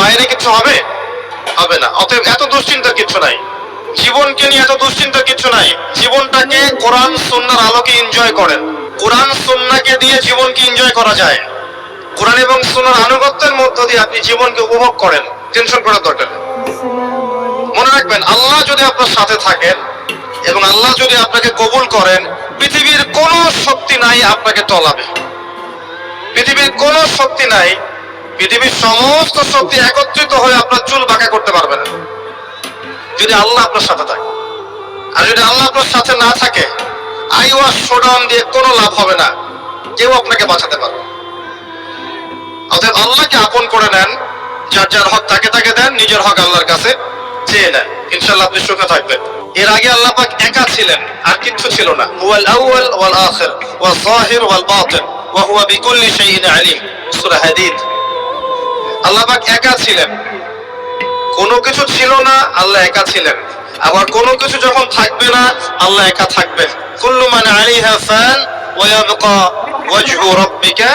বাইরে কিছু হবে? হবে না। অতএব এত দুশ্চিন্তার কিছু নাই, জীবনকে নিয়ে এত দুশ্চিন্তার কিছু নাই। জীবনটাকে কোরআন সুন্নাহর আলোকে এনজয় করেন। কোরআন সুন্নাহকে দিয়ে জীবনকে এনজয় করা যায়। কোরআন এবং সুন্নাহর আনুগত্যের মধ্য দিয়ে আপনি জীবনকে উপভোগ করেন, টেনশন করার দরকার নেই। মনে রাখবেন, আল্লাহ যদি আপনার সাথে থাকেন এবং আল্লাহ যদি আপনাকে কবুল করেন, পৃথিবীর কোনো শক্তি নাই আপনাকে টলাবে। পৃথিবীর কোনো শক্তি নাই, পৃথিবীর সমস্ত শক্তি একত্রিত হয়ে আপনার চুল বাঁকা করতে পারবে না, যদি আল্লাহ আপনার সাথে থাকে। আর যদি আল্লাহ আপনার সাথে না থাকে, আইওয়াস শোডাউন দিয়ে কোনো লাভ হবে না, কেউ আপনাকে বাঁচাতে পারবে। অতএব আল্লাহকে আপন করে নেন, যার যার হক তাকে তাকে দেন, নিজের হক আল্লাহর কাছে চেয়ে নেন, ইনশাআল্লাহ আপনি সুখে থাকবেন। এর আগে আল্লাহ পাক একা ছিলেন, আর কিচ্ছু ছিল না। হুয়াল আউয়াল ওয়াল আখির ওয়াল যাহির ওয়াল বাতিন ওয়া হুয়া বিকুল্লি শাইইন আলিম, সূরা হাদীদ। আল্লাহ পাক একা ছিলেন, কোনো কিছু ছিল না, আল্লাহ একা ছিলেন। আবার কোনো কিছু যখন থাকবে না, আল্লাহ একা থাকবেন। কুল্লু মান আলাইহা ফান ওয়া ইয়াবকা ওয়াজহু রাব্বিকা